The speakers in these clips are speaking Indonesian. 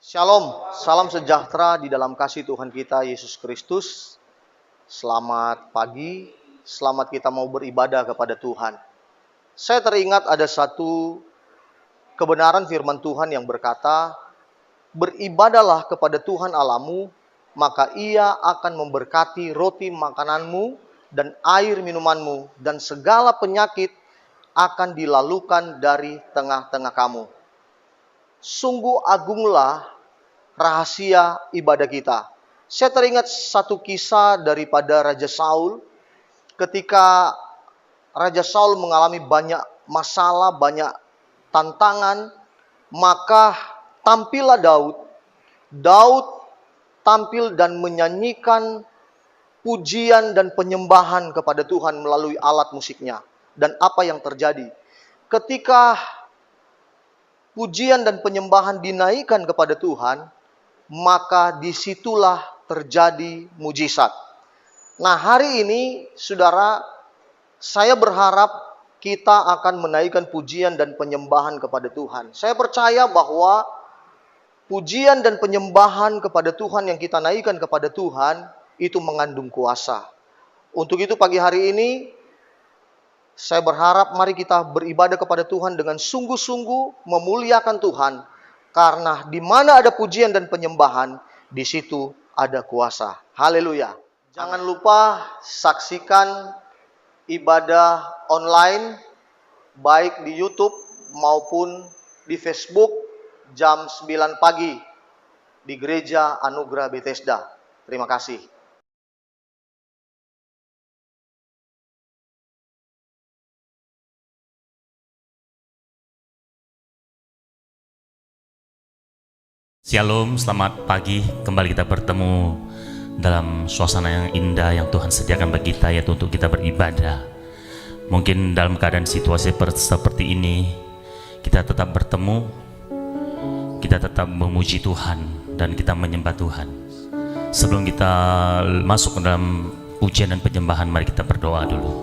Shalom, salam sejahtera di dalam kasih Tuhan kita Yesus Kristus. Selamat pagi, selamat kita mau beribadah kepada Tuhan. Saya teringat ada satu kebenaran firman Tuhan yang berkata, beribadahlah kepada Tuhan Allahmu, maka Ia akan memberkati roti makananmu dan air minumanmu, dan segala penyakit akan dilalukan dari tengah-tengah kamu. Sungguh agunglah rahasia ibadah kita. Saya teringat satu kisah daripada Raja Saul. Ketika Raja Saul mengalami banyak masalah, banyak tantangan, maka tampillah Daud. Daud tampil dan menyanyikan pujian dan penyembahan kepada Tuhan melalui alat musiknya. Dan apa yang terjadi? Ketika pujian dan penyembahan dinaikkan kepada Tuhan, maka disitulah terjadi mujizat. Nah, hari ini, saudara, saya berharap kita akan menaikkan pujian dan penyembahan kepada Tuhan. Saya percaya bahwa pujian dan penyembahan kepada Tuhan yang kita naikkan kepada Tuhan, itu mengandung kuasa. Untuk itu pagi hari ini, saya berharap mari kita beribadah kepada Tuhan dengan sungguh-sungguh memuliakan Tuhan. Karena di mana ada pujian dan penyembahan, di situ ada kuasa. Haleluya. Jangan lupa saksikan ibadah online, baik di YouTube maupun di Facebook, jam 9 pagi di Gereja Anugerah Bethesda. Terima kasih. Shalom, selamat pagi. Kembali kita bertemu dalam suasana yang indah yang Tuhan sediakan bagi kita, yaitu untuk kita beribadah. Mungkin dalam keadaan situasi seperti ini, kita tetap bertemu, kita tetap memuji Tuhan, dan kita menyembah Tuhan. Sebelum kita masuk ke dalam pujian dan penyembahan, mari kita berdoa dulu.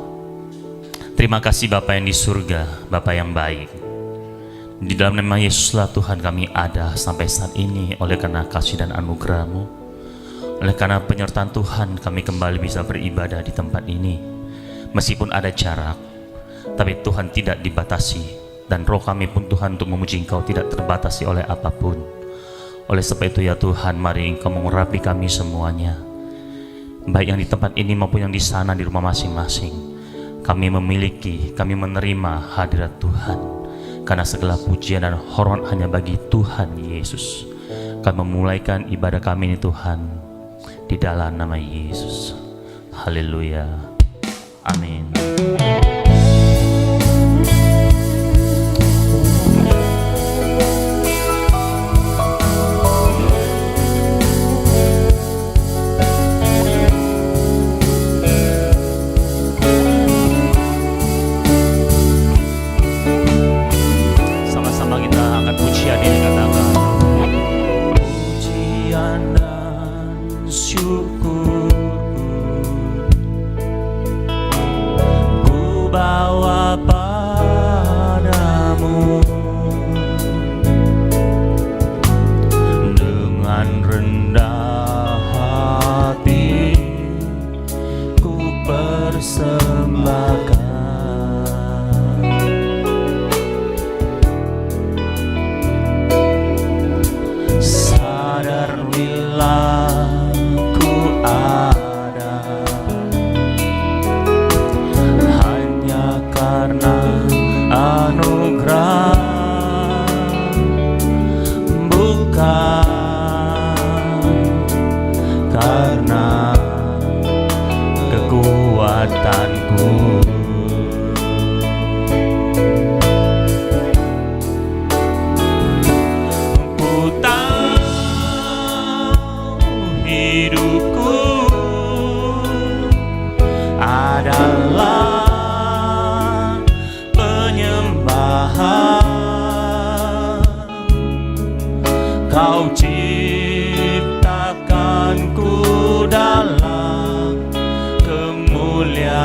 Terima kasih Bapa yang di surga, Bapa yang baik. Di dalam nama Yesuslah Tuhan kami ada sampai saat ini. Oleh karena kasih dan anugerah-Mu, oleh karena penyertaan Tuhan, kami kembali bisa beribadah di tempat ini. Meskipun ada jarak, tapi Tuhan tidak dibatasi. Dan roh kami pun Tuhan untuk memuji Engkau tidak terbatasi oleh apapun. Oleh sebab itu ya Tuhan, mari Engkau mengurapi kami semuanya, baik yang di tempat ini maupun yang di sana di rumah masing-masing. Kami menerima hadirat Tuhan. Karena segala pujian dan hormat hanya bagi Tuhan Yesus. Kami memulaikan ibadah kami ini Tuhan, di dalam nama Yesus. Haleluya. Amin. Kau ciptakanku dalam kemuliaan-Mu.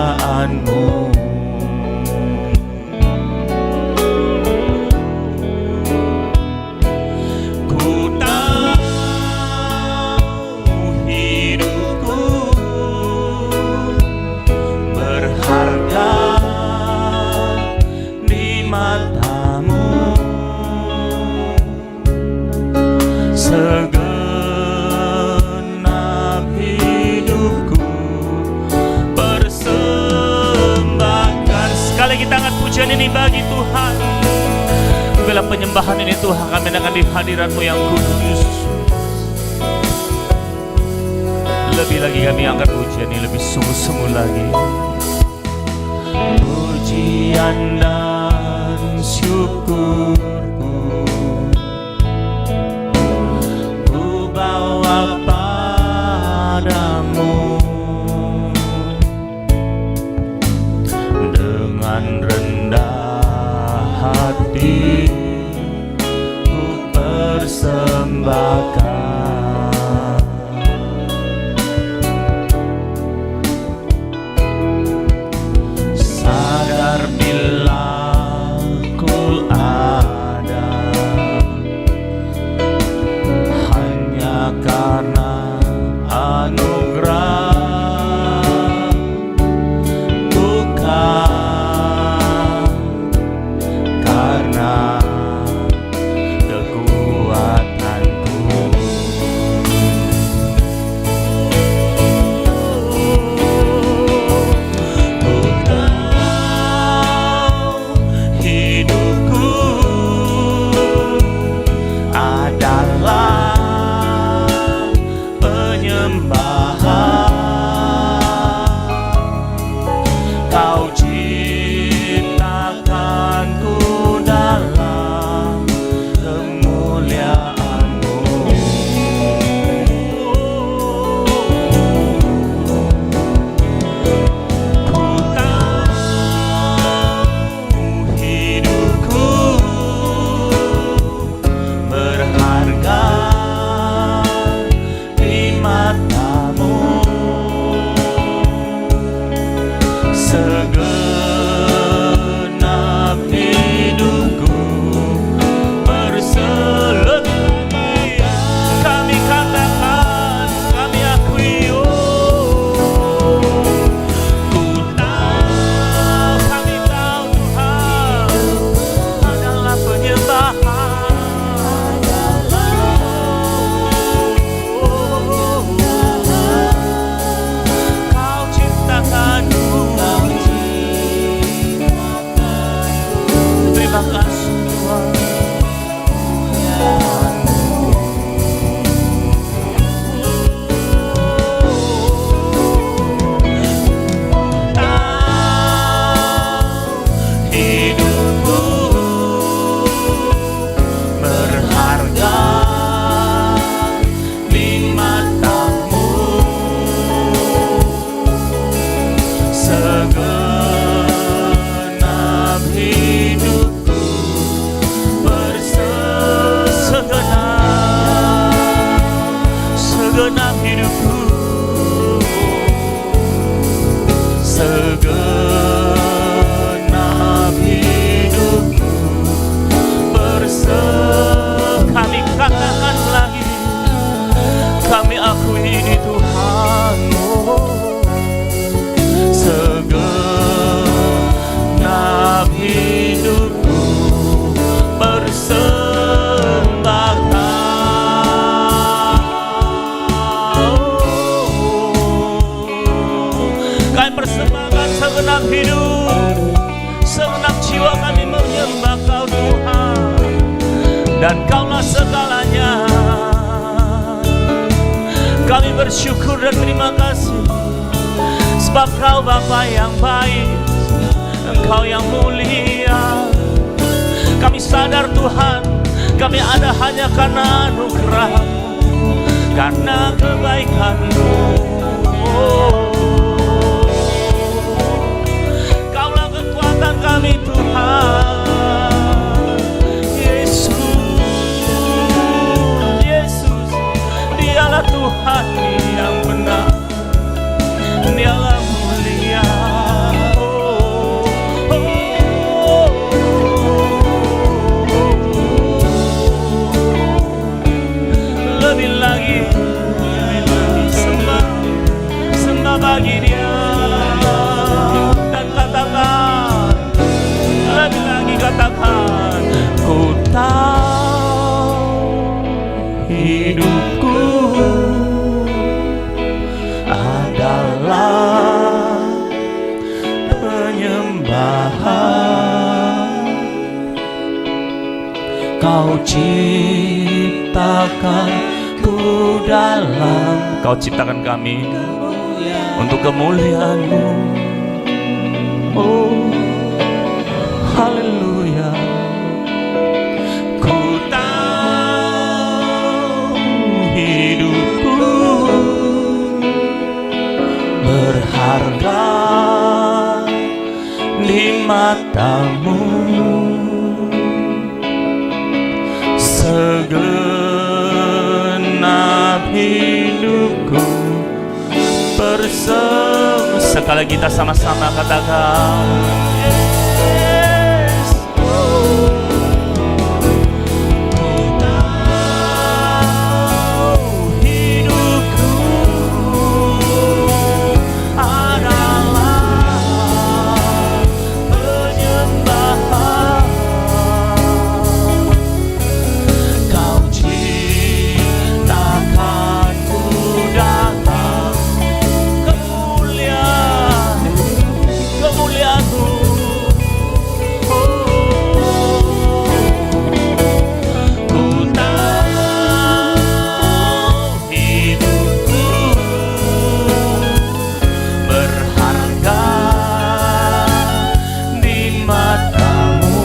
Ku tahu kami bagi Tuhan. Bila penyembahan ini Tuhan, kami dengan di hadirat-Mu yang kudus. Lebih lagi kami angkat pujian ini lebih sungguh-sungguh lagi. Pujian dan syukurku ku bawa padamu. Dengan rendah hati ku persembahkan. Sadar bila ku ada hanya karena anugerah, karena kekuatanku. Ku tahu hidupku adalah penyembahan. Kau ciptakanku dalam kemuliaan-Mu. Ku tahu hidupku berharga di mata-Mu. Segenap hidupku berselebih, kami katakan, kami akui, ku tahu, kami tahu Tuhan adalah penyembahan. Kau ciptakanku. Terima kasih Tuhan. Hidupku berharga di mata-Mu. Segenap hidupku segenap hidupku, segenap hidupku kami katakan lagi, kami akui ini Tuhan. Segenap hidupku persembahkan. Kami persembahkan segenap hidup, segenap jiwa kami menyembah Kau Tuhan, dan Kaulah segalanya. Kami bersyukur dan terima kasih, sebab Kau Bapa yang baik, Engkau yang mulia. Kami sadar Tuhan, kami ada hanya karena anugerah-Mu, karena kebaikan-Mu. Kaulah kekuatan kami Tuhan. Yesus, Yesus, Dialah Tuhan yang benar, Dialah mulia. Lebih lagi sembah bagi Dia, dan katakan, lebih lagi katakan, ku tahu hidupku adalah penyembahan. Kau ciptakan kami untuk kemuliaan-Mu. Oh, haleluya. Ku tahu hidupku berharga di mata-Mu. Segenap hidupku sekali kita sama-sama katakan yes. Ku tahu hidupku adalah penyembahan. Kau ciptakanku dalam kemuliaan-Mu. Ku tahu hidupku berharga di mata-Mu.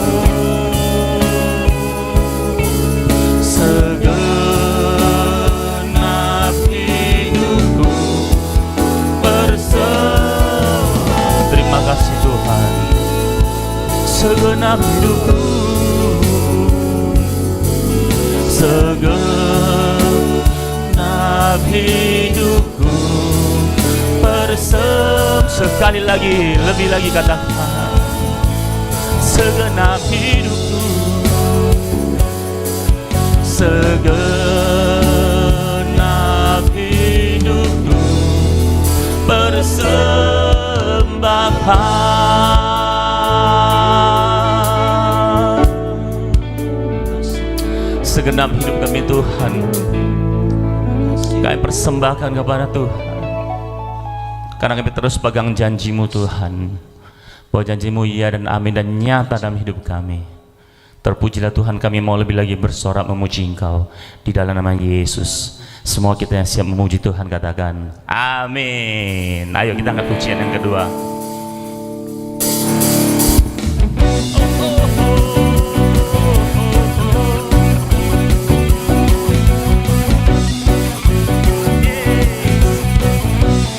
Segenap hidupku terima kasih Tuhan. Segenap hidupku, segenap hidupku sekali lagi, lebih lagi katakan segenap hidupku, segenap hidupku persembahan. Segenap hidup kami Tuhan, kami persembahkan kepada Tuhan, karena kami terus pegang janji-Mu Tuhan, bahwa janji-Mu iya dan amin dan nyata dalam hidup kami. Terpujilah Tuhan, kami mau lebih lagi bersorak memuji Engkau di dalam nama Yesus. Semua kita yang siap memuji Tuhan katakan amin. Ayo kita angkat pujian yang kedua.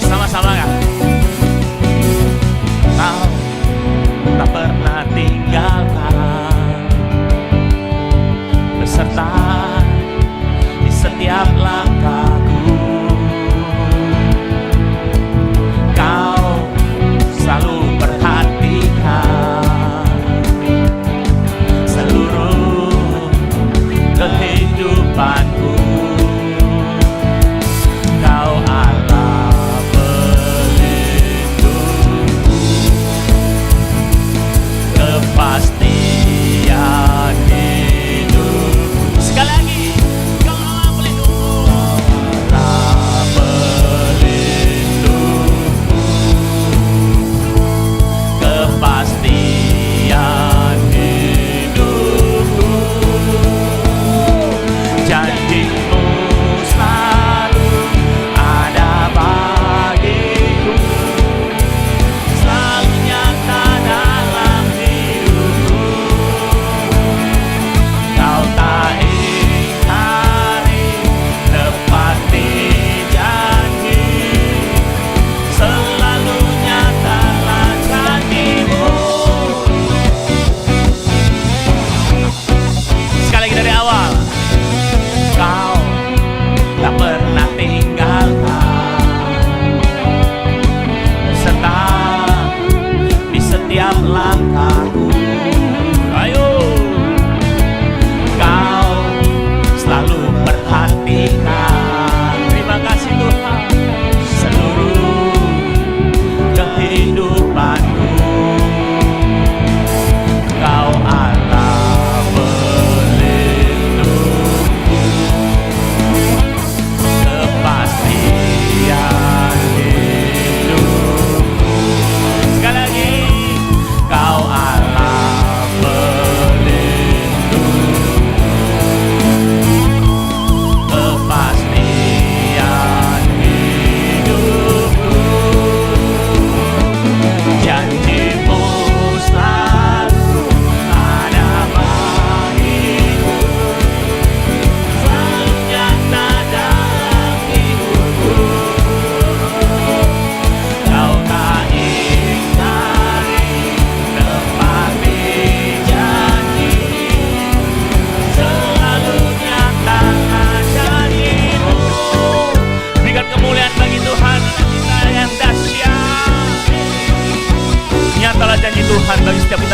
Sama-sama kan? Kau tak pernah tinggalkan, beserta di setiap langkahku. Kau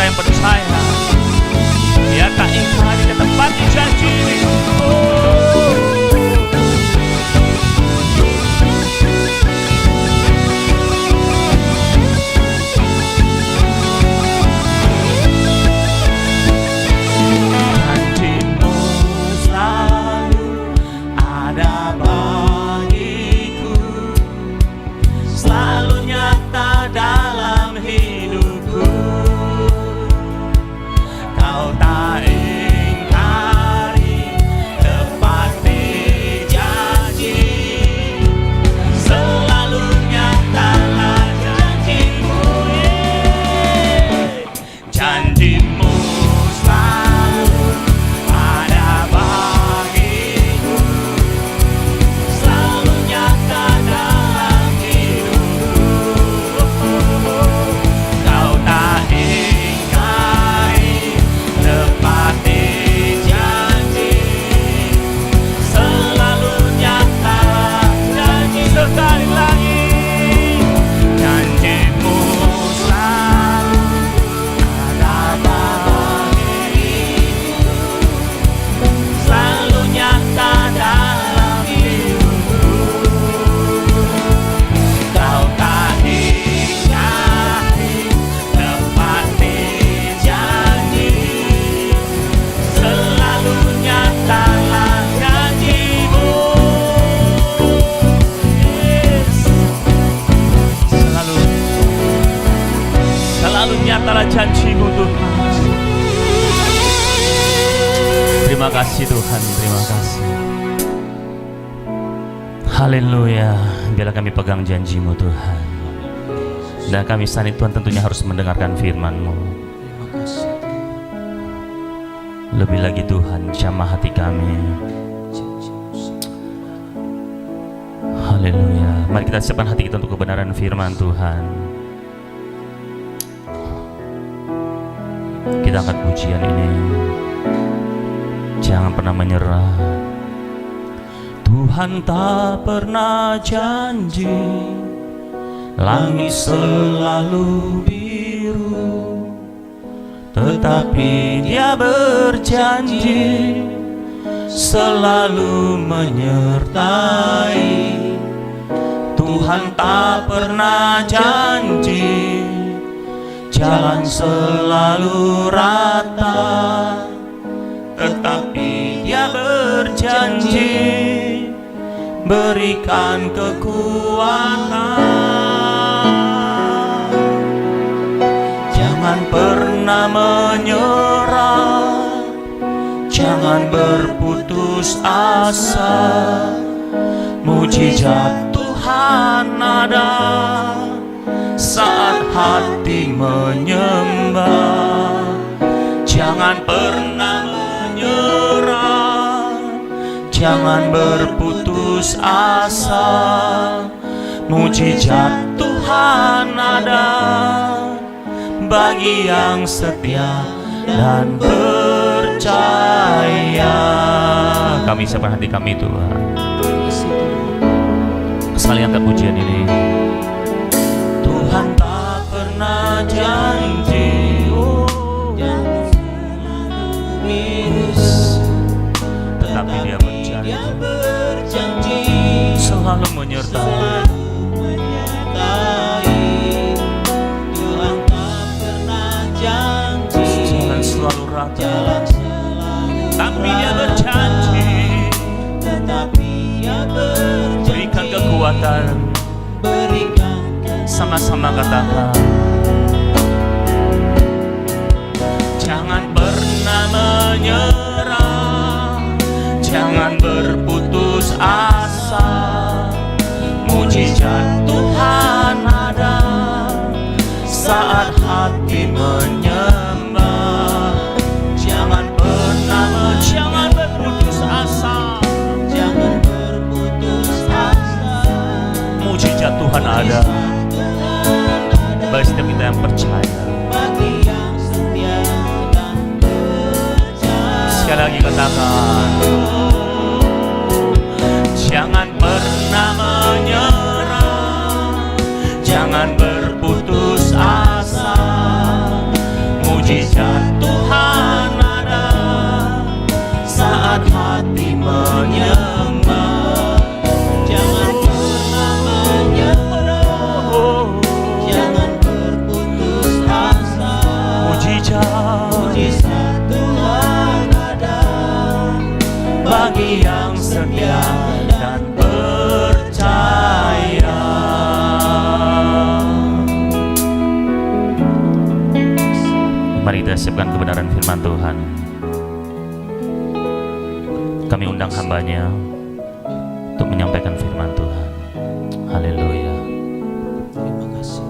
yang percaya, ya tak ingkari ketepatan janji. Janjimu selalu ada bagiku, selalu nyata dalam hidupku. Kau tak ingkari tepati janji, selalu nyatalah janjimu. Janjimu selalu ada bagiku, selalu nyata dalam hidupku. Kau tak ingkari tepati janji, selalu nyata janji. Sekali lagi, janjimu selalu ada bagiku, selalu nyata dalam hidupku. Kau tak ingkari tepati janji, selalu nyatalah janjimu. Yes. Selalu nyatalah janjimu Tuhan. Terima kasih Tuhan, terima kasih. Haleluya. Biarlah kami pegang janjimu Tuhan, dan kami sani Tuhan tentunya harus mendengarkan firman-Mu. Lebih lagi Tuhan, jamah hati kami. Haleluya. Mari kita siapkan hati kita untuk kebenaran firman Tuhan. Kita angkat pujian ini. Jangan pernah menyerah. Tuhan tak pernah janji langit selalu biru, tetapi Dia berjanji selalu menyertai. Tuhan tak pernah janji jalan selalu rata, tetapi Dia berjanji berikan kekuatan. Jangan pernah menyerah, jangan berputus asa. Mujizat Tuhan ada saat hati menyembah. Jangan pernah menyerah, jangan berputus asa. Mujizat Tuhan ada bagi yang setia dan percaya. Kami siapkan hati kami Tuhan. Sekali angkat pujian ini. Tuhan tak pernah janji tetapi Dia berjanji selalu menyertai. Tuhan tak pernah janji jalan selalu rata, tapi Dia berjanji, tetapi Dia berjanji berikan kekuatan. Sama-sama katakan, jangan pernah menyerah, jangan berputus asa. Mujizat Tuhan ada saat hati menyembah. Jangan pernah, jangan berputus asa, jangan berputus asa. Mujizat Tuhan ada bagi setiap kita yang percaya, bagi yang setia dan percaya. Sekali lagi katakan, jangan pernah menyerah, jangan berputus asa. Mujizat Mari kita siapkan kebenaran firman Tuhan. Kami undang hamba-Nya untuk menyampaikan firman Tuhan. Haleluya. Terima kasih.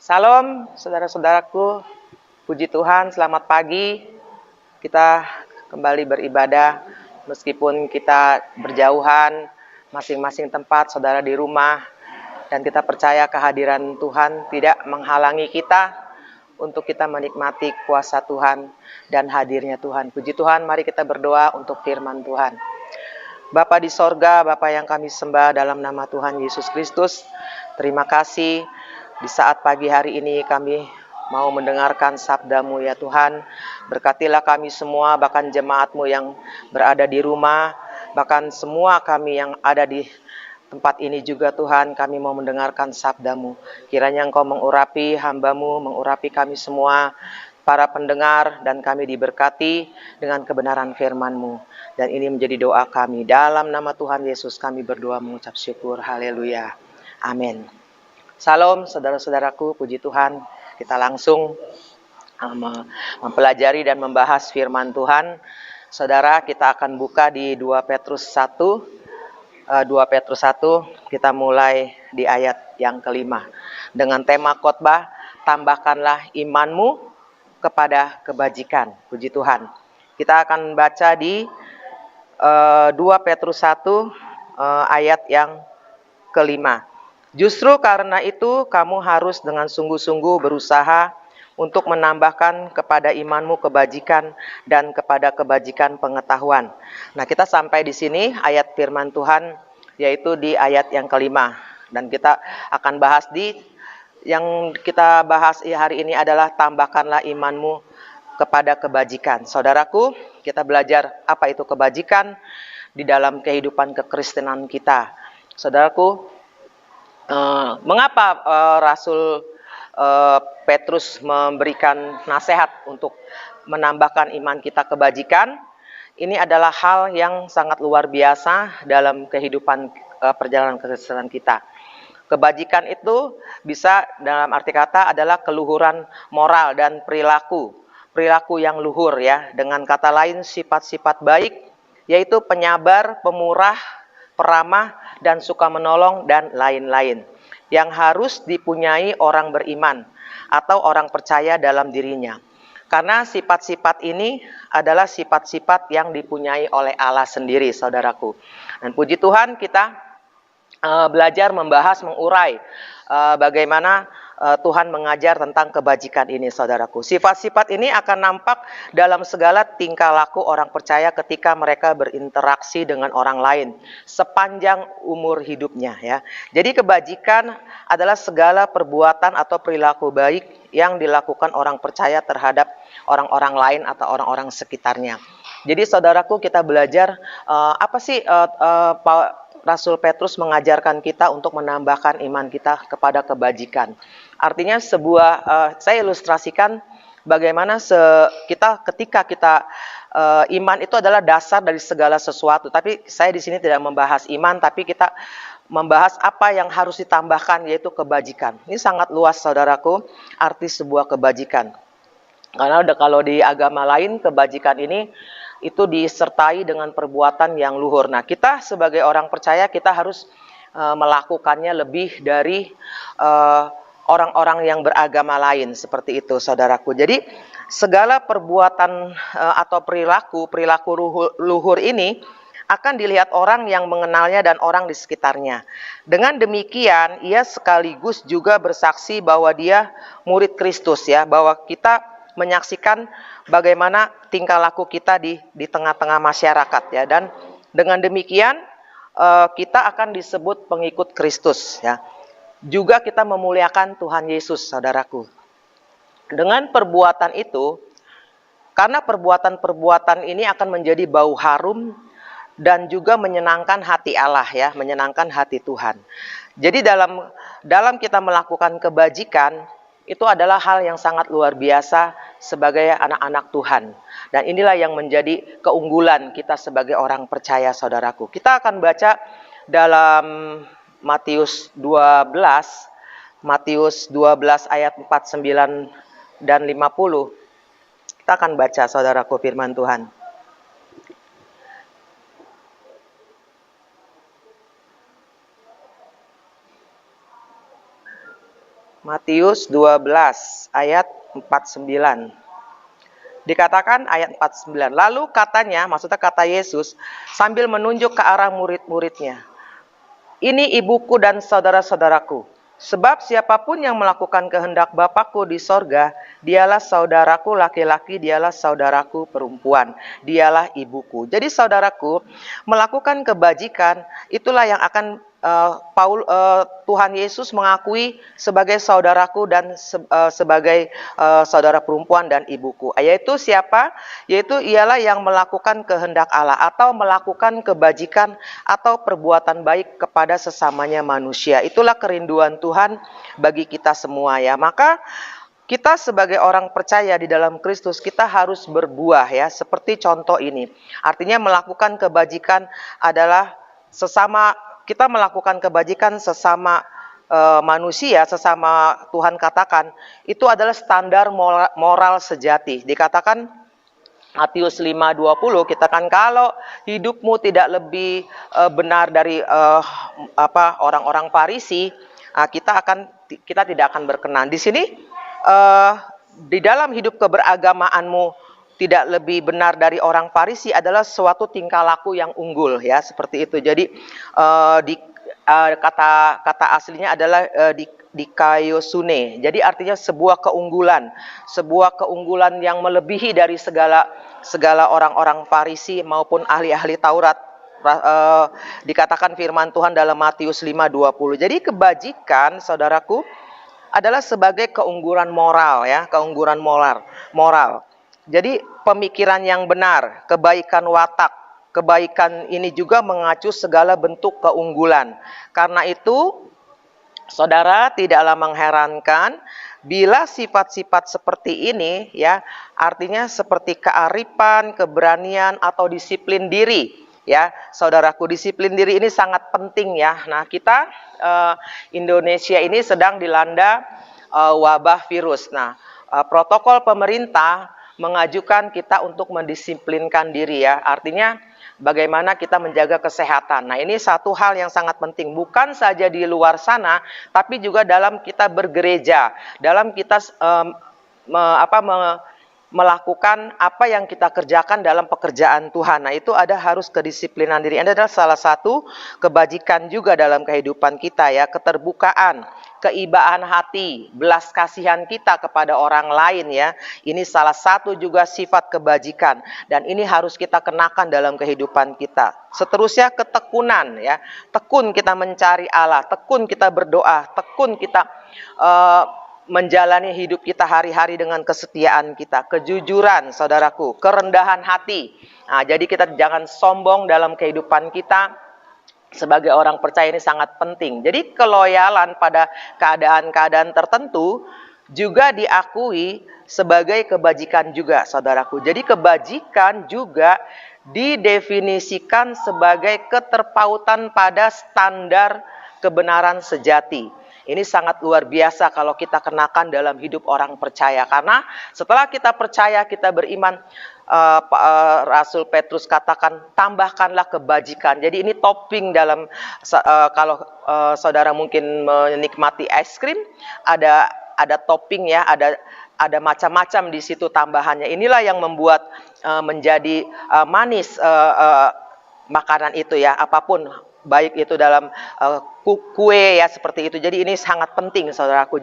Salam saudara-saudaraku, puji Tuhan, selamat pagi. Kita kembali beribadah meskipun kita berjauhan, masing-masing tempat, saudara di rumah. Dan kita percaya kehadiran Tuhan tidak menghalangi kita untuk kita menikmati kuasa Tuhan dan hadirnya Tuhan. Puji Tuhan, mari kita berdoa untuk firman Tuhan. Bapa di sorga, Bapa yang kami sembah dalam nama Tuhan Yesus Kristus, terima kasih. Di saat pagi hari ini kami mau mendengarkan sabda-Mu ya Tuhan. Berkatilah kami semua, bahkan jemaat-Mu yang berada di rumah, bahkan semua kami yang ada di tempat ini juga Tuhan, kami mau mendengarkan sabda-Mu. Kiranya Engkau mengurapi hamba-Mu, mengurapi kami semua, para pendengar, dan kami diberkati dengan kebenaran firman-Mu. Dan ini menjadi doa kami. Dalam nama Tuhan Yesus kami berdoa mengucap syukur. Haleluya. Amin. Salam saudara-saudaraku, puji Tuhan. Kita langsung mempelajari dan membahas firman Tuhan. Saudara, kita akan buka di 2 Petrus 1. 2 Petrus 1, kita mulai di ayat yang kelima. Dengan tema khotbah, tambahkanlah imanmu kepada kebajikan. Puji Tuhan. Kita akan baca di 2 Petrus 1 ayat yang kelima. Justru karena itu kamu harus dengan sungguh-sungguh berusaha untuk menambahkan kepada imanmu kebajikan dan kepada kebajikan pengetahuan. Nah, kita sampai di sini ayat firman Tuhan, yaitu di ayat yang kelima. Dan kita akan bahas yang kita bahas hari ini adalah tambahkanlah imanmu kepada kebajikan. Saudaraku, kita belajar apa itu kebajikan di dalam kehidupan kekristenan kita. Saudaraku, mengapa Rasul Petrus memberikan nasihat untuk menambahkan iman kita kebajikan? Ini adalah hal yang sangat luar biasa dalam kehidupan perjalanan kekristenan kita. Kebajikan itu bisa dalam arti kata adalah keluhuran moral dan perilaku yang luhur ya. Dengan kata lain sifat-sifat baik, yaitu penyabar, pemurah, peramah, dan suka menolong, dan lain-lain, yang harus dipunyai orang beriman atau orang percaya dalam dirinya. Karena sifat-sifat ini adalah sifat-sifat yang dipunyai oleh Allah sendiri, saudaraku. Dan puji Tuhan, kita belajar membahas, mengurai bagaimana Tuhan mengajar tentang kebajikan ini, saudaraku. Sifat-sifat ini akan nampak dalam segala tingkah laku orang percaya ketika mereka berinteraksi dengan orang lain sepanjang umur hidupnya ya. Jadi kebajikan adalah segala perbuatan atau perilaku baik yang dilakukan orang percaya terhadap orang-orang lain atau orang-orang sekitarnya. Jadi saudaraku, kita belajar apa sih Rasul Petrus mengajarkan kita untuk menambahkan iman kita kepada kebajikan. Artinya saya ilustrasikan bagaimana ketika kita iman itu adalah dasar dari segala sesuatu. Tapi saya di sini tidak membahas iman, tapi kita membahas apa yang harus ditambahkan, yaitu kebajikan. Ini sangat luas, saudaraku, arti sebuah kebajikan. Karena kalau di agama lain kebajikan ini itu disertai dengan perbuatan yang luhur. Nah, kita sebagai orang percaya kita harus melakukannya lebih dari orang-orang yang beragama lain seperti itu, saudaraku. Jadi segala perbuatan atau perilaku luhur ini akan dilihat orang yang mengenalnya dan orang di sekitarnya. Dengan demikian, ia sekaligus juga bersaksi bahwa dia murid Kristus ya, bahwa kita menyaksikan bagaimana tingkah laku kita di tengah-tengah masyarakat ya, dan dengan demikian kita akan disebut pengikut Kristus ya. Juga kita memuliakan Tuhan Yesus, saudaraku. Dengan perbuatan itu, karena perbuatan-perbuatan ini akan menjadi bau harum dan juga menyenangkan hati Allah ya, menyenangkan hati Tuhan. Jadi dalam kita melakukan kebajikan itu adalah hal yang sangat luar biasa sebagai anak-anak Tuhan. Dan inilah yang menjadi keunggulan kita sebagai orang percaya, saudaraku. Kita akan baca dalam Matius 12 ayat 49 dan 50. Kita akan baca, saudaraku, firman Tuhan. Matius 12 ayat 49. Dikatakan ayat 49. Lalu katanya, maksudnya kata Yesus sambil menunjuk ke arah murid-muridnya. Ini ibuku dan saudara-saudaraku. Sebab siapapun yang melakukan kehendak Bapakku di sorga, dialah saudaraku laki-laki, dialah saudaraku perempuan, dialah ibuku. Jadi saudaraku, melakukan kebajikan itulah yang akan Tuhan Yesus mengakui sebagai saudaraku dan sebagai saudara perempuan dan ibuku. Yaitu siapa? Yaitu ialah yang melakukan kehendak Allah atau melakukan kebajikan atau perbuatan baik kepada sesamanya manusia. Itulah kerinduan Tuhan bagi kita semua ya. Maka kita sebagai orang percaya di dalam Kristus, kita harus berbuah ya, seperti contoh ini. Artinya melakukan kebajikan adalah kita melakukan kebajikan sesama manusia, sesama Tuhan katakan, itu adalah standar moral sejati. Dikatakan Matius 5:20, kita kan kalau hidupmu tidak lebih benar dari orang-orang Farisi, kita tidak akan berkenan. Di sini di dalam hidup keberagamaanmu tidak lebih benar dari orang Farisi adalah suatu tingkah laku yang unggul ya, seperti itu. Jadi kata aslinya adalah dikaiosune. Jadi artinya sebuah keunggulan yang melebihi dari segala orang-orang Farisi maupun ahli-ahli Taurat. Dikatakan firman Tuhan dalam Matius 5:20. Jadi kebajikan, saudaraku, adalah sebagai keunggulan moral ya, keunggulan moral. Jadi pemikiran yang benar, kebaikan watak, kebaikan ini juga mengacu segala bentuk keunggulan. Karena itu, saudara, tidaklah mengherankan bila sifat-sifat seperti ini ya, artinya seperti kearifan, keberanian atau disiplin diri ya. Saudaraku, disiplin diri ini sangat penting ya. Nah, kita Indonesia ini sedang dilanda wabah virus. Nah, protokol pemerintah mengajukan kita untuk mendisiplinkan diri ya. Artinya bagaimana kita menjaga kesehatan. Nah, ini satu hal yang sangat penting, bukan saja di luar sana, tapi juga dalam kita bergereja, dalam kita melakukan apa yang kita kerjakan dalam pekerjaan Tuhan. Nah, itu harus kedisiplinan diri. Ini adalah salah satu kebajikan juga dalam kehidupan kita ya, keterbukaan, keibaan hati, belas kasihan kita kepada orang lain ya. Ini salah satu juga sifat kebajikan dan ini harus kita kenakan dalam kehidupan kita. Seterusnya ketekunan ya. Tekun kita mencari Allah, tekun kita berdoa, tekun kita menjalani hidup kita hari-hari dengan kesetiaan kita, kejujuran, saudaraku, kerendahan hati. Nah, jadi kita jangan sombong dalam kehidupan kita. Sebagai orang percaya ini sangat penting. Jadi keloyalan pada keadaan-keadaan tertentu juga diakui sebagai kebajikan juga, saudaraku. Jadi kebajikan juga didefinisikan sebagai keterpautan pada standar kebenaran sejati. Ini sangat luar biasa kalau kita kenakan dalam hidup orang percaya. Karena setelah kita percaya, kita beriman, Rasul Petrus katakan, tambahkanlah kebajikan. Jadi ini topping dalam, kalau saudara mungkin menikmati es krim, ada topping ya, ada macam-macam di situ tambahannya. Inilah yang membuat menjadi manis makanan itu ya, apapun. Baik itu dalam kue ya, seperti itu. Jadi ini sangat penting, saudaraku.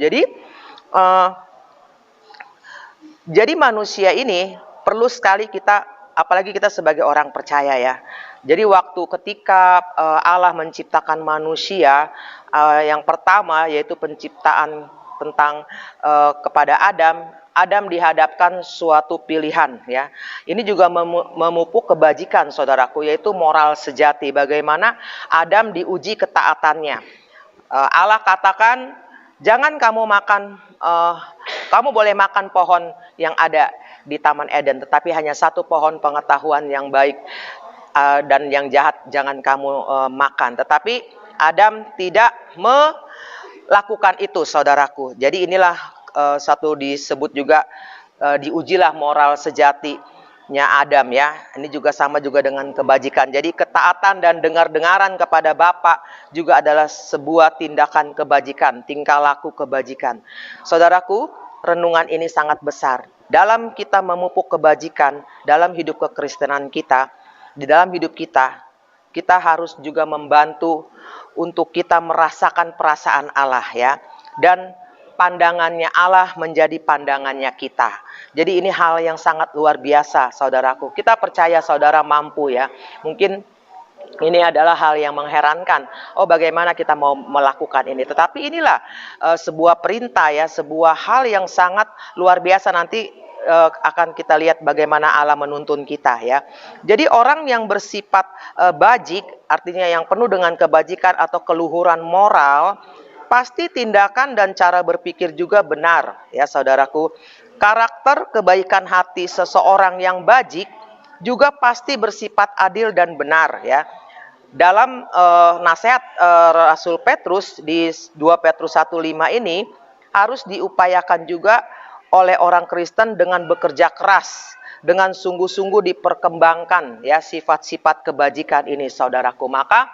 Jadi manusia ini perlu sekali kita, apalagi kita sebagai orang percaya ya. Jadi waktu ketika Allah menciptakan manusia, yang pertama yaitu penciptaan tentang kepada Adam dihadapkan suatu pilihan ya. Ini juga memupuk kebajikan saudaraku, yaitu moral sejati. Bagaimana Adam diuji ketaatannya. Allah katakan, jangan kamu makan, kamu boleh makan pohon yang ada di Taman Eden, tetapi hanya satu pohon pengetahuan yang baik dan yang jahat jangan kamu makan. Tetapi Adam tidak melakukan itu saudaraku. Jadi inilah satu disebut juga diujilah moral sejatinya Adam ya. Ini juga sama juga dengan kebajikan. Jadi ketaatan dan dengar-dengaran kepada Bapa juga adalah sebuah tindakan kebajikan, tingkah laku kebajikan. Saudaraku, renungan ini sangat besar. Dalam kita memupuk kebajikan, dalam hidup kekristenan kita, di dalam hidup kita, kita harus juga membantu untuk kita merasakan perasaan Allah ya. Dan pandangannya Allah menjadi pandangannya kita. Jadi ini hal yang sangat luar biasa saudaraku. Kita percaya saudara mampu ya. Mungkin ini adalah hal yang mengherankan. Oh, bagaimana kita mau melakukan ini? Tetapi inilah sebuah perintah ya, sebuah hal yang sangat luar biasa. Nanti akan kita lihat bagaimana Allah menuntun kita ya. Jadi orang yang bersifat bajik, artinya yang penuh dengan kebajikan atau keluhuran moral, pasti tindakan dan cara berpikir juga benar ya saudaraku. Karakter kebaikan hati seseorang yang bajik juga pasti bersifat adil dan benar ya. Dalam nasihat Rasul Petrus di 2 Petrus 1:5 ini harus diupayakan juga oleh orang Kristen dengan bekerja keras, dengan sungguh-sungguh diperkembangkan ya sifat-sifat kebajikan ini saudaraku. Maka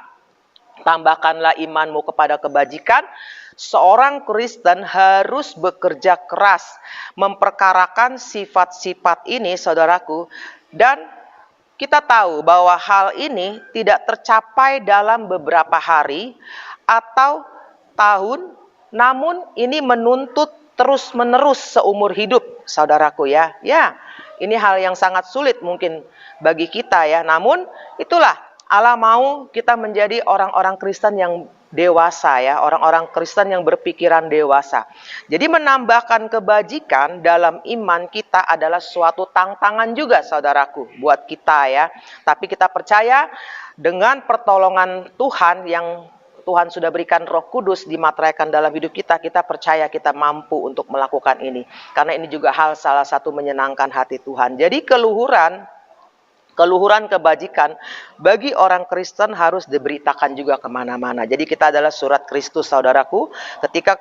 tambahkanlah imanmu kepada kebajikan. Seorang Kristen harus bekerja keras memperkarakan sifat-sifat ini saudaraku. Dan kita tahu bahwa hal ini tidak tercapai dalam beberapa hari atau tahun, namun ini menuntut terus-menerus seumur hidup saudaraku ya. Ya, ini hal yang sangat sulit mungkin bagi kita ya. Namun itulah Allah mau kita menjadi orang-orang Kristen yang dewasa ya, orang-orang Kristen yang berpikiran dewasa. Jadi menambahkan kebajikan dalam iman kita adalah suatu tantangan juga saudaraku buat kita ya. Tapi kita percaya dengan pertolongan Tuhan yang Tuhan sudah berikan Roh Kudus dimateraikan dalam hidup kita, kita percaya kita mampu untuk melakukan ini. Karena ini juga hal salah satu menyenangkan hati Tuhan. Jadi keluhuran kebajikan bagi orang Kristen harus diberitakan juga kemana-mana. Jadi kita adalah surat Kristus saudaraku. Ketika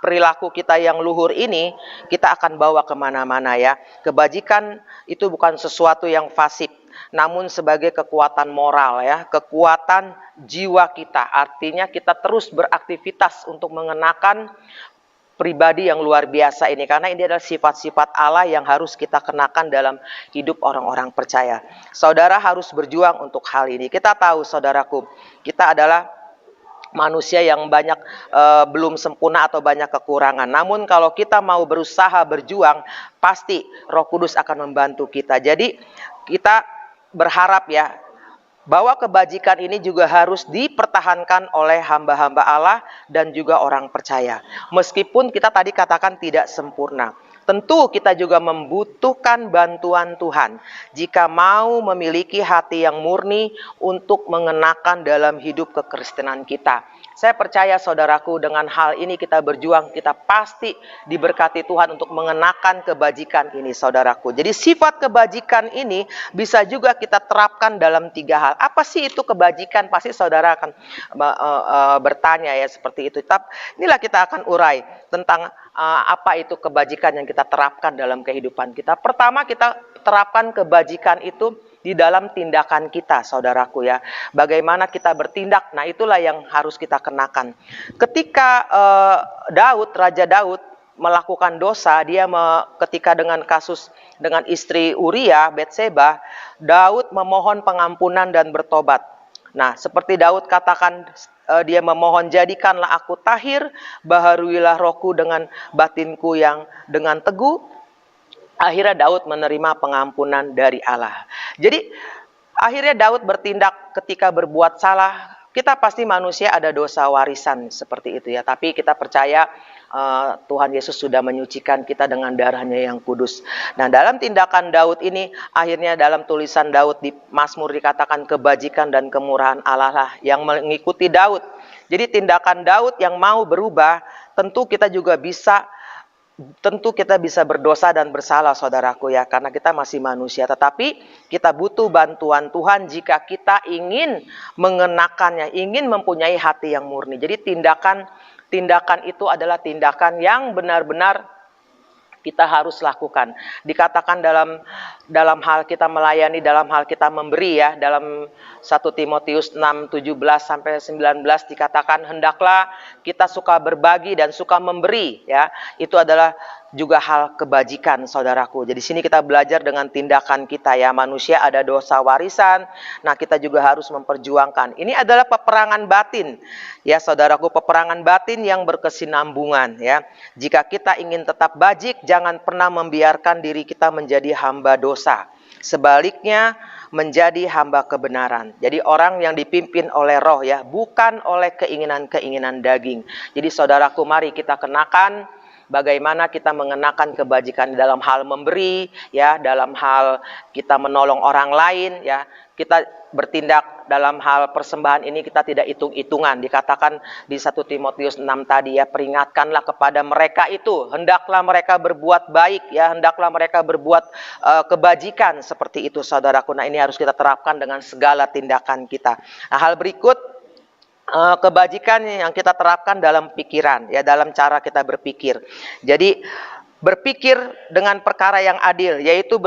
perilaku kita yang luhur ini kita akan bawa kemana-mana ya. Kebajikan itu bukan sesuatu yang fasik, namun sebagai kekuatan moral ya, kekuatan jiwa kita. Artinya kita terus beraktivitas untuk mengenakan pribadi yang luar biasa ini, karena ini adalah sifat-sifat Allah yang harus kita kenakan dalam hidup orang-orang percaya. Saudara harus berjuang untuk hal ini. Kita tahu saudaraku, kita adalah manusia yang banyak belum sempurna atau banyak kekurangan. Namun kalau kita mau berusaha berjuang, pasti Roh Kudus akan membantu kita. Jadi kita berharap ya, bahwa kebajikan ini juga harus dipertahankan oleh hamba-hamba Allah dan juga orang percaya. Meskipun kita tadi katakan tidak sempurna. Tentu kita juga membutuhkan bantuan Tuhan jika mau memiliki hati yang murni untuk mengenakan dalam hidup kekristenan kita. Saya percaya saudaraku, dengan hal ini kita berjuang, kita pasti diberkati Tuhan untuk mengenakan kebajikan ini saudaraku. Jadi sifat kebajikan ini bisa juga kita terapkan dalam 3 hal. Apa sih itu kebajikan? Pasti saudara akan bertanya ya seperti itu. Tapi inilah kita akan urai tentang apa itu kebajikan yang kita terapkan dalam kehidupan kita. Pertama, kita terapkan kebajikan itu di dalam tindakan kita saudaraku ya. Bagaimana kita bertindak, nah itulah yang harus kita kenakan. Ketika Raja Daud melakukan dosa, dia ketika dengan kasus dengan istri Uria, Betseba, Daud memohon pengampunan dan bertobat. Nah, seperti Daud katakan, dia memohon, jadikanlah aku tahir, baharuilah rohku dengan batinku yang dengan teguh. Akhirnya Daud menerima pengampunan dari Allah. Jadi akhirnya Daud bertindak ketika berbuat salah. Kita pasti manusia ada dosa warisan seperti itu ya. Tapi kita percaya Tuhan Yesus sudah menyucikan kita dengan darahnya yang kudus. Nah, dalam tindakan Daud ini, akhirnya dalam tulisan Daud di Mazmur dikatakan kebajikan dan kemurahan Allah lah yang mengikuti Daud. Jadi tindakan Daud yang mau berubah, tentu kita bisa berdosa dan bersalah, saudaraku ya, karena kita masih manusia. Tetapi kita butuh bantuan Tuhan jika kita ingin mengenakannya, ingin mempunyai hati yang murni. Jadi tindakan itu adalah tindakan yang benar-benar kita harus lakukan. Dikatakan dalam hal kita melayani, dalam hal kita memberi ya, dalam 1 Timotius 6:17-19 dikatakan hendaklah kita suka berbagi dan suka memberi ya. Itu adalah juga hal kebajikan, saudaraku. Jadi sini kita belajar dengan tindakan kita ya. Manusia ada dosa warisan. Nah, kita juga harus memperjuangkan. Ini adalah peperangan batin. Ya, saudaraku, peperangan batin yang berkesinambungan ya. Jika kita ingin tetap bajik, jangan pernah membiarkan diri kita menjadi hamba dosa. Sebaliknya, menjadi hamba kebenaran. Jadi orang yang dipimpin oleh roh ya, bukan oleh keinginan-keinginan daging. Jadi saudaraku, mari kita kenakan bagaimana kita mengenakan kebajikan dalam hal memberi, ya, dalam hal kita menolong orang lain, ya. Kita bertindak dalam hal persembahan ini kita tidak hitung-hitungan. Dikatakan di 1 Timotius 6 tadi ya, peringatkanlah kepada mereka itu, hendaklah mereka berbuat baik, ya, hendaklah mereka berbuat kebajikan seperti itu, saudaraku. Nah, ini harus kita terapkan dengan segala tindakan kita. Nah, hal berikut, kebajikan yang kita terapkan dalam pikiran, ya, dalam cara kita berpikir. Jadi berpikir dengan perkara yang adil, yaitu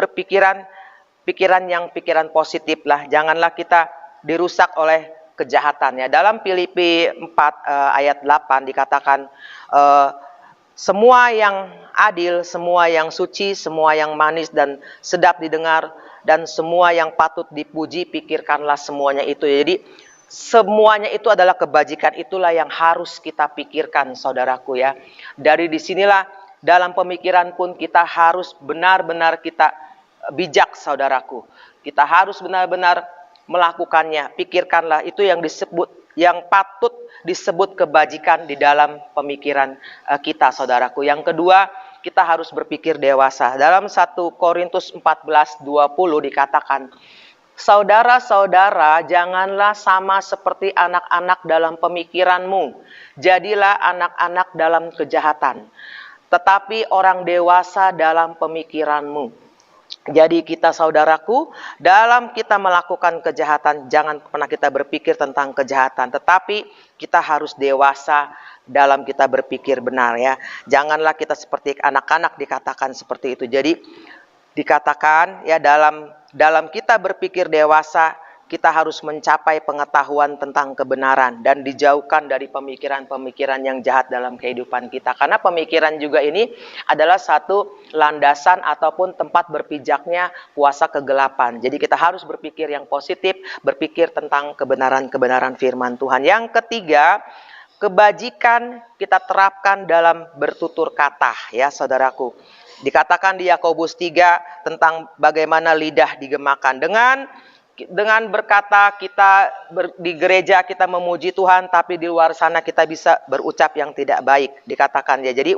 pikiran yang positif lah. Janganlah kita dirusak oleh kejahatan ya. Dalam Filipi 4 ayat 8 dikatakan semua yang adil, semua yang suci, semua yang manis dan sedap didengar, dan semua yang patut dipuji, pikirkanlah semuanya itu. Jadi semuanya itu adalah kebajikan, itulah yang harus kita pikirkan, saudaraku ya. Dari disinilah dalam pemikiran pun kita harus benar-benar kita bijak, saudaraku. Kita harus benar-benar melakukannya. Pikirkanlah, itu yang patut disebut kebajikan di dalam pemikiran kita, saudaraku. Yang kedua, kita harus berpikir dewasa. Dalam 1 Korintus 14:20 dikatakan, saudara-saudara, janganlah sama seperti anak-anak dalam pemikiranmu. Jadilah anak-anak dalam kejahatan, tetapi orang dewasa dalam pemikiranmu. Jadi kita, saudaraku, dalam kita melakukan kejahatan, jangan pernah kita berpikir tentang kejahatan, tetapi kita harus dewasa dalam kita berpikir benar ya. Janganlah kita seperti anak-anak, dikatakan seperti itu. Jadi dikatakan ya, dalam kita berpikir dewasa, kita harus mencapai pengetahuan tentang kebenaran dan dijauhkan dari pemikiran-pemikiran yang jahat dalam kehidupan kita. Karena pemikiran juga ini adalah satu landasan ataupun tempat berpijaknya kuasa kegelapan. Jadi kita harus berpikir yang positif, berpikir tentang kebenaran-kebenaran firman Tuhan. Yang ketiga, kebajikan kita terapkan dalam bertutur kata ya, saudaraku. Dikatakan di Yakobus 3 tentang bagaimana lidah digemakan. Dengan berkata kita di gereja kita memuji Tuhan, tapi di luar sana kita bisa berucap yang tidak baik, dikatakan ya. Jadi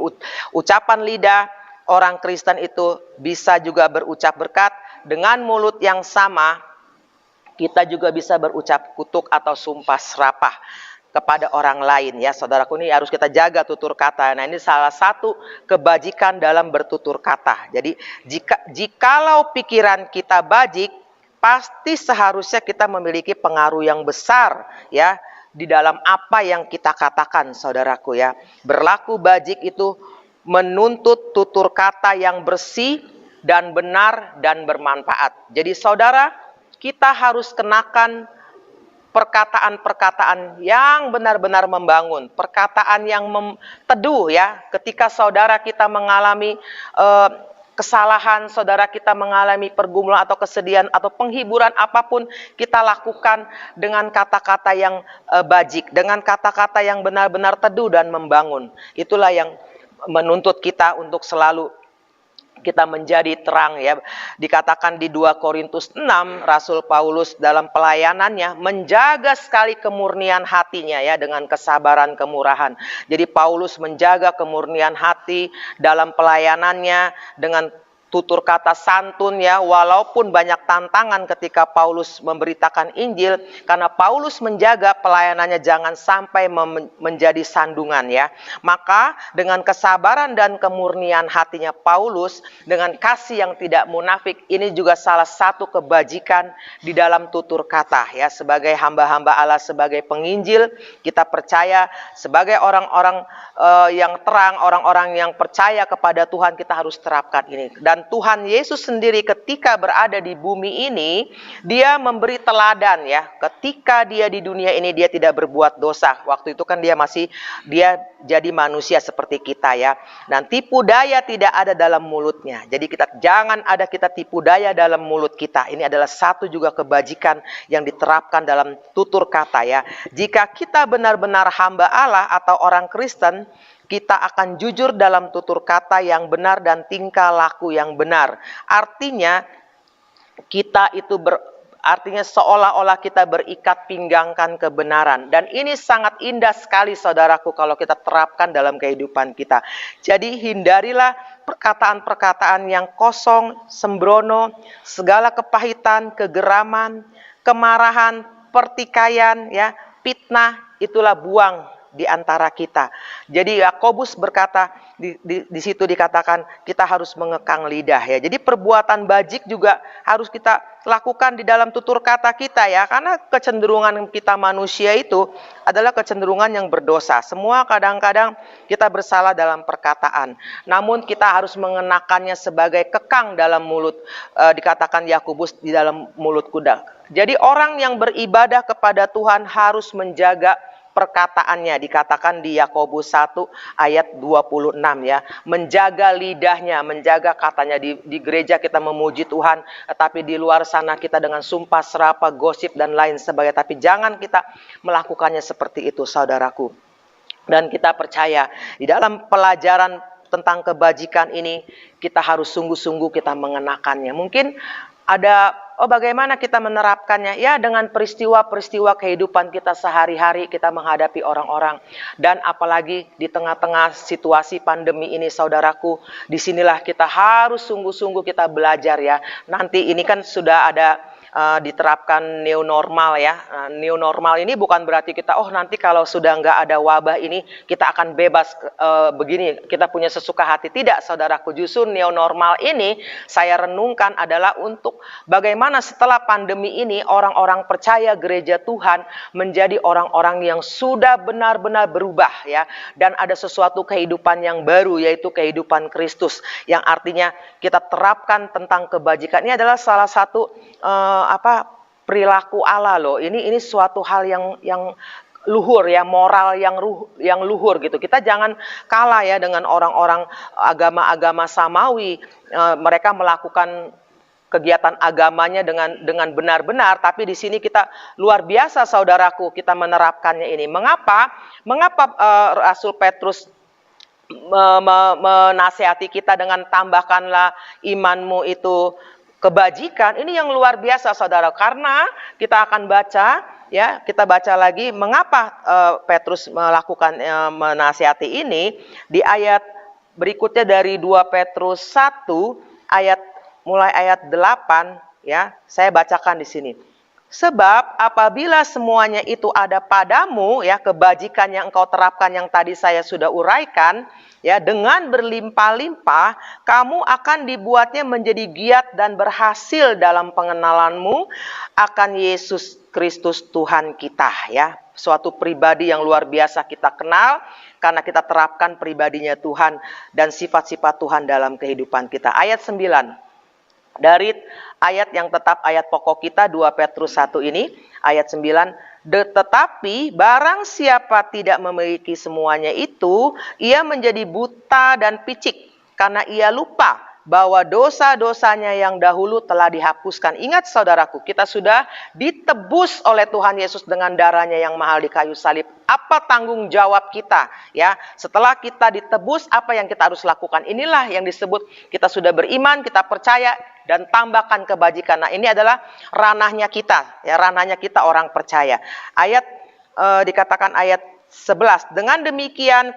ucapan lidah orang Kristen itu bisa juga berucap berkat. Dengan mulut yang sama kita juga bisa berucap kutuk atau sumpah serapah kepada orang lain ya, saudaraku. Ini harus kita jaga tutur kata. Nah, ini salah satu kebajikan dalam bertutur kata. Jadi jikalau pikiran kita bajik, pasti seharusnya kita memiliki pengaruh yang besar ya di dalam apa yang kita katakan, saudaraku ya. Berlaku bajik itu menuntut tutur kata yang bersih dan benar dan bermanfaat. Jadi saudara, kita harus kenakan perkataan-perkataan yang benar-benar membangun, perkataan yang teduh ya. Ketika saudara kita mengalami kesalahan, saudara kita mengalami pergumulan atau kesedihan atau penghiburan apapun, kita lakukan dengan kata-kata yang bajik, dengan kata-kata yang benar-benar teduh dan membangun. Itulah yang menuntut kita untuk selalu kita menjadi terang ya. Dikatakan di 2 Korintus 6, Rasul Paulus dalam pelayanannya menjaga sekali kemurnian hatinya ya, dengan kesabaran kemurahan. Jadi Paulus menjaga kemurnian hati dalam pelayanannya dengan tutur kata santun ya, walaupun banyak tantangan ketika Paulus memberitakan Injil, karena Paulus menjaga pelayanannya jangan sampai menjadi sandungan ya. Maka dengan kesabaran dan kemurnian hatinya Paulus, dengan kasih yang tidak munafik, ini juga salah satu kebajikan di dalam tutur kata ya. Sebagai hamba-hamba Allah, sebagai penginjil, kita percaya sebagai orang-orang yang terang, orang-orang yang percaya kepada Tuhan, kita harus terapkan ini. Dan Tuhan Yesus sendiri ketika berada di bumi ini, dia memberi teladan ya. Ketika dia di dunia ini, dia tidak berbuat dosa. Waktu itu kan dia jadi manusia seperti kita ya. Dan tipu daya tidak ada dalam mulutnya. Jadi jangan ada kita tipu daya dalam mulut kita. Ini adalah satu juga kebajikan yang diterapkan dalam tutur kata ya. Jika kita benar-benar hamba Allah atau orang Kristen, kita akan jujur dalam tutur kata yang benar dan tingkah laku yang benar. Artinya artinya seolah-olah kita berikat pinggangkan kebenaran. Dan ini sangat indah sekali saudaraku kalau kita terapkan dalam kehidupan kita. Jadi hindarilah perkataan-perkataan yang kosong, sembrono, segala kepahitan, kegeraman, kemarahan, pertikaian, ya, fitnah, itulah buang di antara kita. Jadi Yakobus berkata di situ dikatakan kita harus mengekang lidah ya. Jadi perbuatan bajik juga harus kita lakukan di dalam tutur kata kita ya, karena kecenderungan kita manusia itu adalah kecenderungan yang berdosa. Semua kadang-kadang kita bersalah dalam perkataan. Namun kita harus mengenakannya sebagai kekang dalam mulut, dikatakan Yakobus di dalam mulut kuda. Jadi orang yang beribadah kepada Tuhan harus menjaga perkataannya, dikatakan di Yakobus 1 ayat 26 ya. Menjaga lidahnya, menjaga katanya. Di gereja kita memuji Tuhan, tetapi di luar sana kita dengan sumpah serapa, gosip dan lain sebagainya. Tapi jangan kita melakukannya seperti itu saudaraku. Dan kita percaya di dalam pelajaran tentang kebajikan ini kita harus sungguh-sungguh kita mengenakannya. Mungkin ada bagaimana kita menerapkannya? Ya, dengan peristiwa-peristiwa kehidupan kita sehari-hari, kita menghadapi orang-orang. Dan apalagi di tengah-tengah situasi pandemi ini, saudaraku, disinilah kita harus sungguh-sungguh kita belajar ya. Nanti ini kan sudah ada diterapkan new normal ya. New normal ini bukan berarti kita nanti kalau sudah nggak ada wabah ini kita akan bebas begini, kita punya sesuka hati. Tidak saudaraku, justru new normal ini saya renungkan adalah untuk bagaimana setelah pandemi ini orang-orang percaya gereja Tuhan menjadi orang-orang yang sudah benar-benar berubah ya, dan ada sesuatu kehidupan yang baru, yaitu kehidupan Kristus, yang artinya kita terapkan tentang kebajikan. Ini adalah salah satu perilaku Allah loh. Ini suatu hal yang luhur ya, moral yang luhur gitu. Kita jangan kalah ya dengan orang-orang agama-agama samawi. Mereka melakukan kegiatan agamanya dengan benar-benar, tapi di sini kita luar biasa saudaraku, kita menerapkannya ini. Mengapa Rasul Petrus menasihati kita dengan tambahkanlah imanmu itu kebajikan? Ini yang luar biasa saudara, karena kita akan baca ya, kita baca lagi mengapa Petrus melakukan menasihati ini di ayat berikutnya dari 2 Petrus 1 mulai ayat 8 ya. Saya bacakan di sini. Sebab apabila semuanya itu ada padamu ya, kebajikan yang engkau terapkan yang tadi saya sudah uraikan ya, dengan berlimpah-limpah, kamu akan dibuatnya menjadi giat dan berhasil dalam pengenalanmu akan Yesus Kristus Tuhan kita ya. Suatu pribadi yang luar biasa kita kenal karena kita terapkan pribadinya Tuhan dan sifat-sifat Tuhan dalam kehidupan kita. Ayat 9. Dari ayat yang tetap ayat pokok kita 2 Petrus 1 ini, ayat 9. Tetapi barang siapa tidak memiliki semuanya itu, ia menjadi buta dan picik karena ia lupa bahwa dosa-dosanya yang dahulu telah dihapuskan. Ingat saudaraku, kita sudah ditebus oleh Tuhan Yesus dengan darahnya yang mahal di kayu salib. Apa tanggung jawab kita? Ya, setelah kita ditebus, apa yang kita harus lakukan? Inilah yang disebut kita sudah beriman, kita percaya, dan tambahkan kebajikan. Nah, ini adalah ranahnya kita, ya, ranahnya kita orang percaya. Dikatakan ayat 11, dengan demikian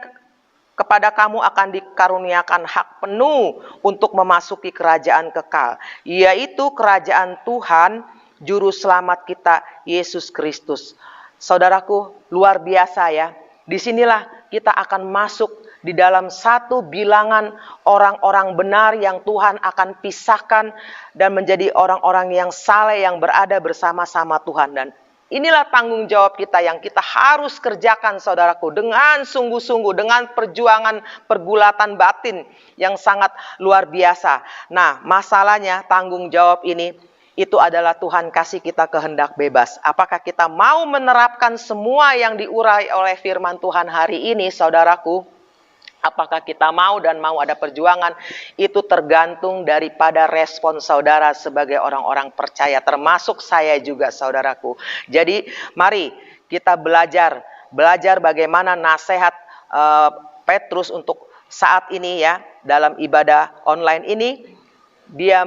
kepada kamu akan dikaruniakan hak penuh untuk memasuki kerajaan kekal, yaitu kerajaan Tuhan Juru Selamat kita, Yesus Kristus. Saudaraku, luar biasa ya. Disinilah kita akan masuk di dalam satu bilangan orang-orang benar yang Tuhan akan pisahkan dan menjadi orang-orang yang saleh yang berada bersama-sama Tuhan. Dan inilah tanggung jawab kita yang kita harus kerjakan saudaraku dengan sungguh-sungguh, dengan perjuangan pergulatan batin yang sangat luar biasa. Nah, masalahnya tanggung jawab ini itu adalah Tuhan kasih kita kehendak bebas. Apakah kita mau menerapkan semua yang diurai oleh firman Tuhan hari ini saudaraku? Apakah kita mau dan mau ada perjuangan? Itu tergantung daripada respon saudara sebagai orang-orang percaya. Termasuk saya juga saudaraku. Jadi mari kita belajar bagaimana nasihat Petrus untuk saat ini ya. Dalam ibadah online ini. Dia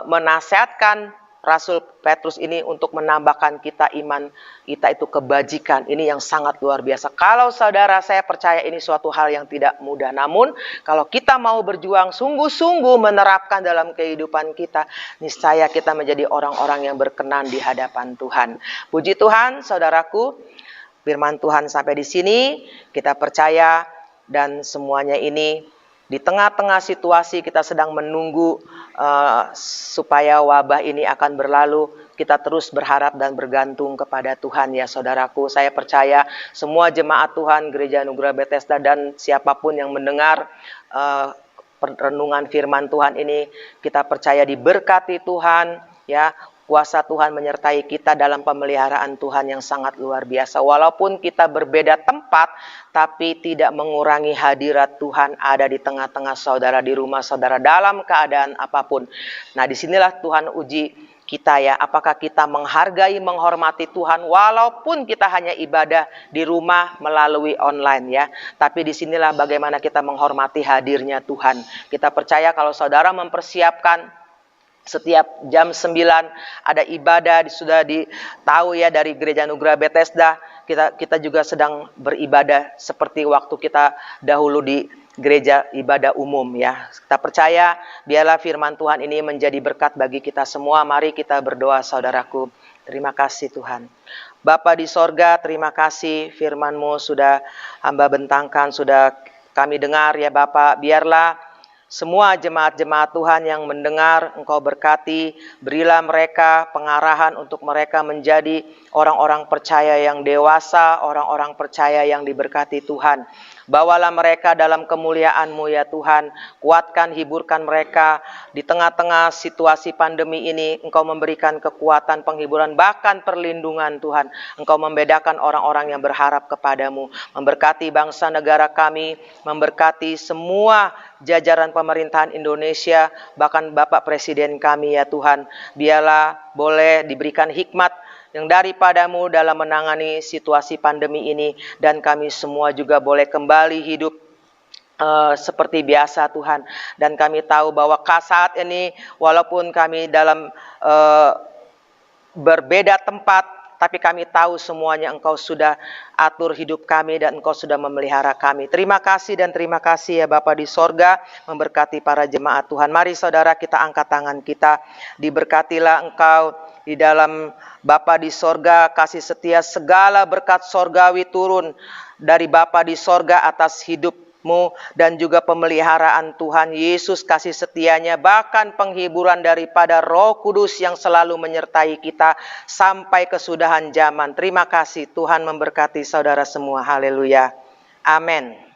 menasihatkan Rasul Petrus ini untuk menambahkan kita iman kita itu kebajikan. Ini yang sangat luar biasa. Kalau saudara, saya percaya ini suatu hal yang tidak mudah. Namun kalau kita mau berjuang sungguh-sungguh menerapkan dalam kehidupan kita, niscaya kita menjadi orang-orang yang berkenan di hadapan Tuhan. Puji Tuhan, saudaraku. Firman Tuhan sampai di sini. Kita percaya dan semuanya ini di tengah-tengah situasi kita sedang menunggu supaya wabah ini akan berlalu, kita terus berharap dan bergantung kepada Tuhan ya saudaraku. Saya percaya semua jemaat Tuhan Gereja Anugerah Bethesda dan siapapun yang mendengar renungan firman Tuhan ini, kita percaya diberkati Tuhan ya. Kuasa Tuhan menyertai kita dalam pemeliharaan Tuhan yang sangat luar biasa. Walaupun kita berbeda tempat, tapi tidak mengurangi hadirat Tuhan ada di tengah-tengah saudara, di rumah saudara, dalam keadaan apapun. Nah, disinilah Tuhan uji kita ya. Apakah kita menghargai, menghormati Tuhan, walaupun kita hanya ibadah di rumah melalui online ya. Tapi disinilah bagaimana kita menghormati hadirnya Tuhan. Kita percaya kalau saudara mempersiapkan setiap jam 9 ada ibadah, sudah ditahu ya dari Gereja Anugerah Bethesda, kita juga sedang beribadah seperti waktu kita dahulu di gereja ibadah umum ya. Kita percaya biarlah firman Tuhan ini menjadi berkat bagi kita semua. Mari kita berdoa saudaraku. Terima kasih Tuhan. Bapa di sorga, terima kasih firman-Mu sudah hamba bentangkan, sudah kami dengar ya Bapa. Biarlah semua jemaat-jemaat Tuhan yang mendengar, Engkau berkati, berilah mereka pengarahan untuk mereka menjadi orang-orang percaya yang dewasa, orang-orang percaya yang diberkati Tuhan. Bawalah mereka dalam kemuliaan-Mu ya Tuhan, kuatkan, hiburkan mereka di tengah-tengah situasi pandemi ini. Engkau memberikan kekuatan, penghiburan, bahkan perlindungan Tuhan. Engkau membedakan orang-orang yang berharap kepadamu, memberkati bangsa negara kami, memberkati semua jajaran pemerintahan Indonesia, bahkan Bapak Presiden kami ya Tuhan. Biarlah boleh diberikan hikmat yang daripadamu dalam menangani situasi pandemi ini, dan kami semua juga boleh kembali hidup seperti biasa Tuhan. Dan kami tahu bahwa saat ini walaupun kami dalam berbeda tempat, tapi kami tahu semuanya Engkau sudah atur hidup kami dan Engkau sudah memelihara kami. Terima kasih dan terima kasih ya Bapa di sorga, memberkati para jemaat Tuhan. Mari saudara kita angkat tangan kita, diberkatilah Engkau di dalam Bapa di sorga, kasih setia segala berkat sorgawi turun dari Bapa di sorga atas hidupmu dan juga pemeliharaan Tuhan Yesus, kasih setianya, bahkan penghiburan daripada Roh Kudus yang selalu menyertai kita sampai kesudahan zaman. Terima kasih Tuhan, memberkati saudara semua. Haleluya. Amin.